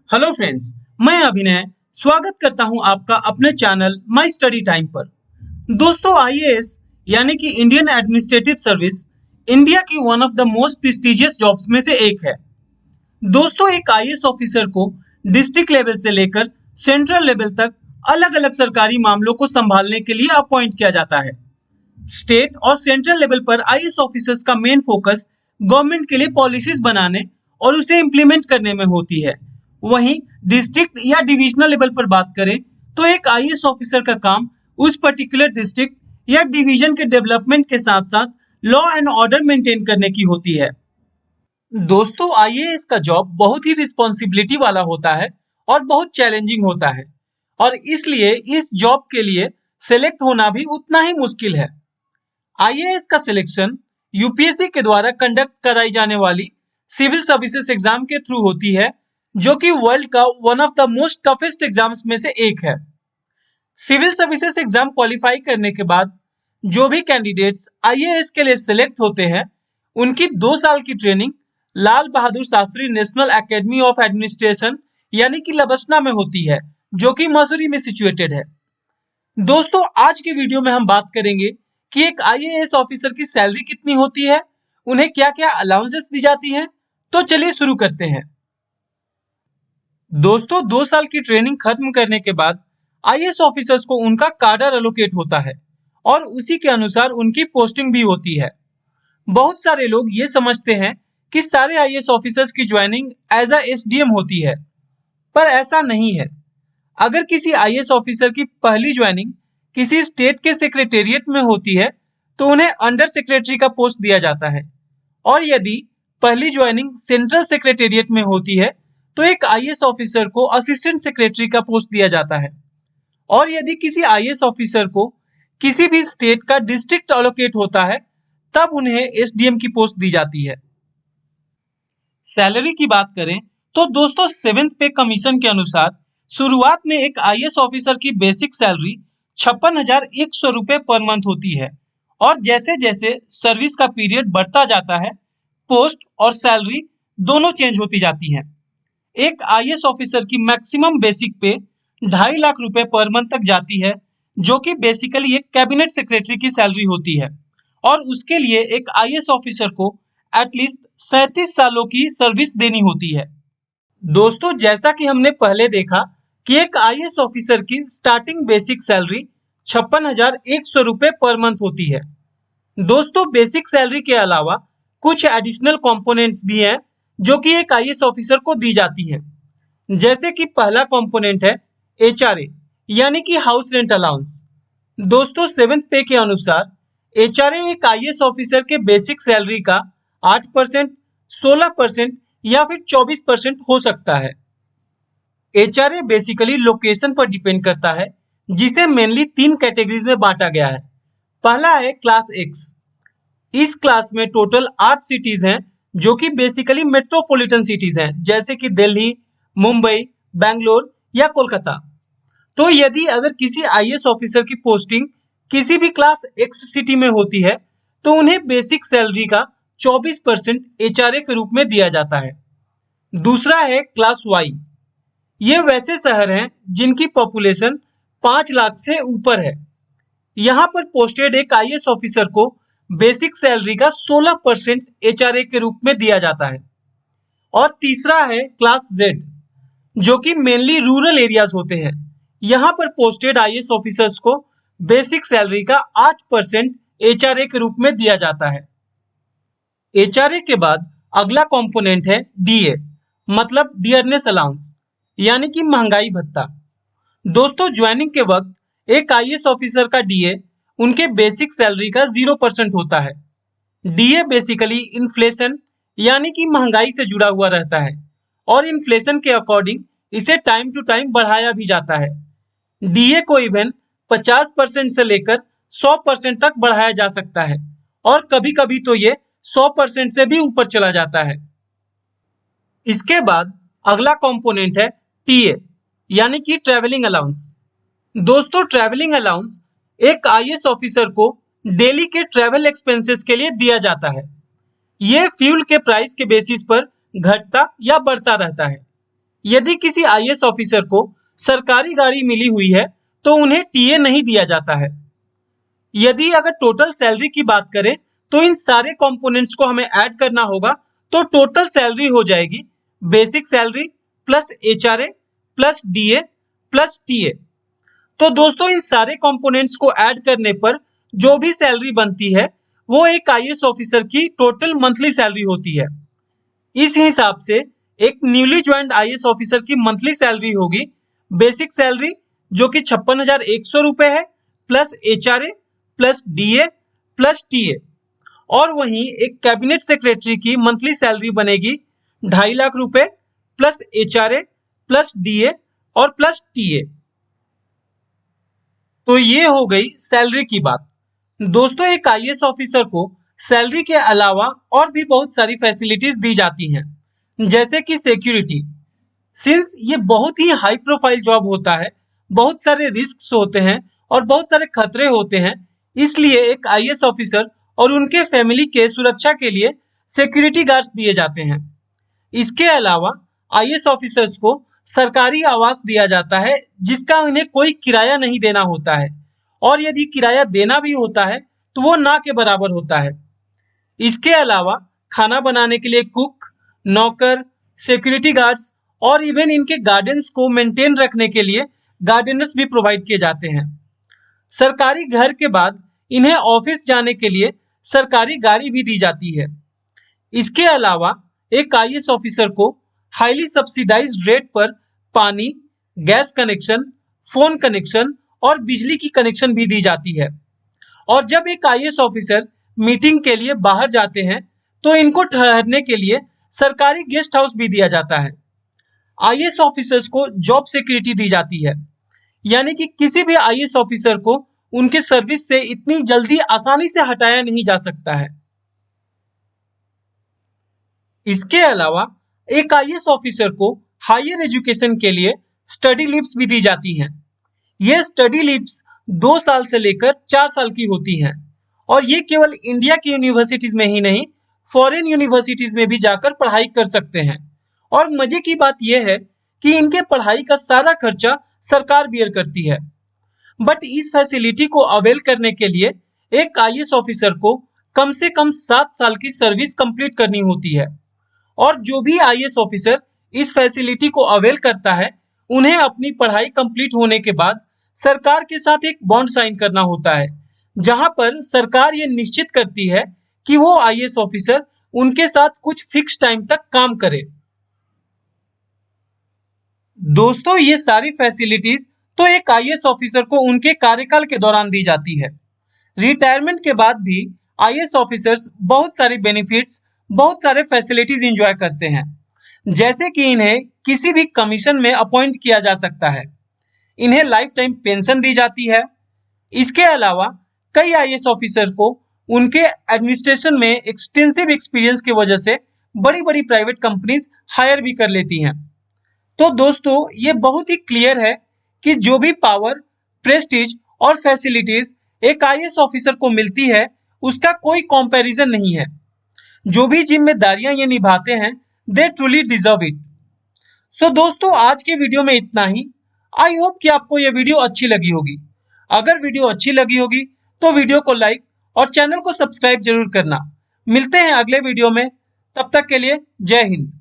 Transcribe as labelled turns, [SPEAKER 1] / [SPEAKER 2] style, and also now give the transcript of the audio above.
[SPEAKER 1] Hello friends, मैं अभिनय स्वागत करता हूं आपका अपने चैनल माय स्टडी टाइम पर। दोस्तों, आईएएस यानी कि इंडियन एडमिनिस्ट्रेटिव सर्विस इंडिया की one of the most prestigious jobs में से एक है। दोस्तों, एक आईएएस ऑफिसर को डिस्ट्रिक्ट लेवल से लेकर सेंट्रल लेवल तक अलग अलग सरकारी मामलों को संभालने के लिए अपॉइंट किया जाता है। स्टेट और सेंट्रल लेवल पर आईएएस ऑफिसर्स का मेन फोकस गवर्नमेंट के लिए पॉलिसीज बनाने और उसे इम्प्लीमेंट करने में होती है। वहीं डिस्ट्रिक्ट या डिविजनल लेवल पर बात करें तो एक आईएएस ऑफिसर का काम उस पर्टिकुलर डिस्ट्रिक्ट या डिवीजन के डेवलपमेंट के साथ साथ लॉ एंड ऑर्डर मेंटेन करने की होती है। दोस्तों, आईएएस का जॉब बहुत ही रिस्पॉन्सिबिलिटी वाला होता है और बहुत चैलेंजिंग होता है, और इसलिए इस जॉब के लिए सेलेक्ट होना भी उतना ही मुश्किल है। आईएएस का सिलेक्शन यूपीएससी के द्वारा कंडक्ट कराई जाने वाली सिविल सर्विसेज एग्जाम के थ्रू होती है, जो कि वर्ल्ड का one of the most toughest exams में से एक है। सिविल सर्विसेज एग्जाम क्वालिफाई करने के बाद जो भी कैंडिडेट्स आईएएस के लिए सिलेक्ट होते हैं, उनकी 2 साल की training Lal Bahadur Shastri national academy of administration यानी कि लबसना में होती है, जो कि मसूरी में सिचुएटेड है। दोस्तों, आज के वीडियो में हम बात करेंगे कि एक आईएएस ऑफिसर की सैलरी कितनी होती है, उन्हें क्या क्या अलाउंसेस दी जाती हैं। तो चलिए शुरू करते हैं। दोस्तों, 2 साल की ट्रेनिंग खत्म करने के बाद आईएएस ऑफिसर्स को उनका कार्डर एलोकेट होता है और उसी के अनुसार उनकी पोस्टिंग भी होती है। बहुत सारे लोग ये समझते हैं कि सारे आईएएस ऑफिसर्स की ज्वाइनिंग एज अ एसडीएम होती है, पर ऐसा नहीं है। अगर किसी आईएएस ऑफिसर की पहली ज्वाइनिंग किसी स्टेट के सेक्रेटेरिएट में होती है तो उन्हें अंडर सेक्रेटरी का पोस्ट दिया जाता है, और यदि पहली ज्वाइनिंग सेंट्रल सेक्रेटेरिएट में होती है तो एक आईएएस ऑफिसर को असिस्टेंट सेक्रेटरी का पोस्ट दिया जाता है। और यदि किसी आईएएस ऑफिसर को किसी भी स्टेट का डिस्ट्रिक्ट एलोकेट होता है तब उन्हें एसडीएम की पोस्ट दी जाती है। सैलरी की बात करें तो दोस्तों, 7th पे कमीशन के अनुसार शुरुआत में एक आईएएस ऑफिसर की बेसिक सैलरी 56,100 रुपए पर मंथ होती है, और जैसे जैसे सर्विस का पीरियड बढ़ता जाता है, पोस्ट और सैलरी दोनों चेंज होती जाती हैं। एक आईएएस ऑफिसर की मैक्सिमम बेसिक पे 2.5 लाख रुपए पर मंथ तक जाती है, जो कि बेसिकली एक कैबिनेट सेक्रेटरी की सैलरी होती है, और उसके लिए एक आईएएस ऑफिसर को एटलीस्ट 37 सालों की सर्विस देनी होती है। दोस्तों, जैसा कि हमने पहले देखा कि एक आईएएस ऑफिसर की स्टार्टिंग बेसिक सैलरी 56,100 रुपए पर मंथ होती है। दोस्तों, बेसिक सैलरी के अलावा कुछ एडिशनल कंपोनेंट्स भी हैं जो कि एक आईएएस ऑफिसर को दी जाती हैं। जैसे कि पहला कंपोनेंट है एचआरए यानी कि हाउस रेंट अलाउंस। दोस्तों, 7th पे के अनुसार एचआरए एक आईएएस ऑफिसर के बेसिक सैलरी का 8%, 16% या फिर 24% हो सकता है। एचआरए बेसिकली लोकेशन पर डिपेंड करता है, जिसे मेनली 3 कैटेगरीज में बांटा गया है। पहला है क्लास एक्स। इस क्लास में टोटल 8 सिटीज हैं, जो कि बेसिकली मेट्रोपॉलिटन सिटीज हैं, जैसे कि दिल्ली, मुंबई, बेंगलोर या कोलकाता। तो यदि अगर किसी आईएएस ऑफिसर की पोस्टिंग किसी भी क्लास एक्स सिटी में होती है तो उन्हें बेसिक सैलरी का 24% एचआरए के रूप में दिया जाता है। दूसरा है क्लास वाई। ये वैसे शहर हैं जिनकी पॉपुलेशन 5 लाख से ऊपर है। यहाँ पर पोस्टेड एक आईएएस ऑफिसर को बेसिक सैलरी का 16% एचआरए के रूप में दिया जाता है। और तीसरा है क्लास जेड, जो कि मेनली रूरल एरियाज होते हैं। यहाँ पर पोस्टेड आईएएस ऑफिसर्स को बेसिक सैलरी का 8% एचआरए के रूप में दिया जाता है। एचआरए के बाद अगला कंपोनेंट है डीए, मतलब डियरनेस अलाउंस यानी कि महंगाई भत्ता। दोस्तों, ज्वाइनिंग के वक्त एक आईएएस ऑफिसर का डीए उनके बेसिक सैलरी का 0% होता है। डीए बेसिकली इन्फ्लेशन यानी कि महंगाई से जुड़ा हुआ रहता है, और इन्फ्लेशन के अकॉर्डिंग इसे टाइम टू टाइम बढ़ाया भी जाता है। डीए को इवन 50% से लेकर 100% तक बढ़ाया जा सकता है, और कभी कभी तो ये 100% से भी ऊपर चला जाता है। इसके बाद अगला कंपोनेंट है टीए यानी कि ट्रैवलिंग अलाउंस। दोस्तों, ट्रैवलिंग अलाउंस एक आईएएस ऑफिसर को डेली के ट्रैवल एक्सपेंसेस के लिए दिया जाता है। ये फ्यूल के प्राइस के बेसिस पर घटता या बढ़ता रहता है। यदि किसी आईएएस ऑफिसर को सरकारी गाड़ी मिली हुई है तो उन्हें टीए नहीं दिया जाता है। यदि अगर टोटल सैलरी की बात करें तो इन सारे कंपोनेंट्स को हमें ऐड करना होगा, तो टोटल सैलरी हो जाएगी basic salary plus HRA plus DA plus TA. तो दोस्तों इन सारे कंपोनेंट्स को ऐड करने पर जो भी सैलरी बनती है वो एक आईएएस ऑफिसर की टोटल मंथली सैलरी होती है। इस हिसाब से एक न्यूली ज्वाइंड आईएएस ऑफिसर की मंथली सैलरी होगी बेसिक सैलरी जो कि 56,100 रुपए है, plus HRA plus DA plus TA. और वहीं एक कैबिनेट सेक्रेटरी की मंथली सैलरी बनेगी 2.5 लाख रुपए प्लस एचआरए प्लस डीए और प्लस टीए। तो ये हो गई सैलरी की बात। दोस्तों एक आईएएस ऑफिसर को सैलरी के अलावा और भी बहुत सारी फैसिलिटीज दी जाती हैं, जैसे कि सिक्योरिटी। सिंस ये बहुत ही हाई प्रोफाइल जॉब होता है, बहुत सारे रिस्क्स होते हैं और बहुत सारे खतरे होते हैं, इसलिए एक आईएएस ऑफिसर और उनके फैमिली के सुरक्षा के लिए सिक्योरिटी गार्ड्स दिए जाते हैं। इसके अलावा आईएएस ऑफिसर्स को सरकारी आवास दिया जाता है जिसका उन्हें कोई किराया नहीं देना होता है, और यदि किराया देना भी होता है तो वो ना के बराबर होता है। इसके अलावा खाना बनाने के लिए कुक, नौकर, सिक्योरिटी गार्ड्स और इवन इनके गार्डन्स को मेंटेन रखने के लिए गार्डनर्स भी प्रोवाइड किए जाते हैं। सरकारी घर के बाद इन्हें ऑफिस जाने के लिए सरकारी गाड़ी भी दी जाती है। इसके अलावा एक आईएएस ऑफिसर को हाईली सब्सिडाइज्ड रेट पर पानी, गैस कनेक्शन, फोन कनेक्शन और बिजली की कनेक्शन भी दी जाती है। और जब एक आईएएस ऑफिसर मीटिंग के लिए बाहर जाते हैं तो इनको ठहरने के लिए सरकारी गेस्ट हाउस भी दिया जाता है। आईएएस ऑफिसर्स को जॉब सिक्योरिटी दी जाती है, यानी कि किसी भी आईएएस ऑफिसर को उनके सर्विस से इतनी जल्दी आसानी से हटाया नहीं जा सकता है। इसके अलावा एक आईएएस ऑफिसर को हायर एजुकेशन के लिए स्टडी लीव्स भी दी जाती हैं। ये स्टडी लीव्स 2 साल से लेकर 4 साल की होती हैं, और ये केवल इंडिया की यूनिवर्सिटीज में ही नहीं, फॉरेन यूनिवर्सिटीज में भी जाकर पढ़ाई कर सकते हैं। और मजे की बात यह है कि इनके पढ़ाई का सारा खर्चा सरकार बियर करती है। बट इस फैसिलिटी को अवेल करने के लिए एक आईएएस ऑफिसर को कम से कम 7 साल की सर्विस कंप्लीट करनी होती है। और जो भी आईएएस ऑफिसर इस फैसिलिटी को अवेल करता है, उन्हें अपनी पढ़ाई कंप्लीट होने के बाद सरकार के साथ एक बॉन्ड साइन करना होता है, जहां पर सरकार ये निश्चित करती है कि वो आईएएस ऑफिसर उनके साथ कुछ फिक्स टाइम तक काम करे। दोस्तों ये सारी फैसिलिटीज तो एक आईएएस ऑफिसर को उनके कार्यकाल के दौरान दी जाती है। रिटायरमेंट के बाद भी आईएएस ऑफिसर्स बहुत सारे बेनिफिट्स, बहुत सारे फैसिलिटीज एंजॉय करते हैं, जैसे कि इन्हें किसी भी कमीशन में अपॉइंट किया जा सकता है, इन्हें लाइफ टाइम पेंशन दी जाती है। इसके अलावा कई आईएएस ऑफिसर को उनके एडमिनिस्ट्रेशन में एक्सटेंसिव एक्सपीरियंस की वजह से बड़ी बड़ी प्राइवेट कंपनीज हायर भी कर लेती हैं। तो दोस्तों ये बहुत ही क्लियर है कि जो भी पावर, प्रेस्टीज और फैसिलिटीज एक आईएएस ऑफिसर को मिलती है उसका कोई कंपैरिजन नहीं है। जो भी जिम्मेदारियां ये निभाते हैं, दे ट्रूली डिजर्व इट। सो दोस्तों आज के वीडियो में इतना ही। आई होप कि आपको ये वीडियो अच्छी लगी होगी। अगर वीडियो अच्छी लगी होगी तो वीडियो को लाइक और चैनल को सब्सक्राइब जरूर करना। मिलते हैं अगले वीडियो में, तब तक के लिए जय हिंद।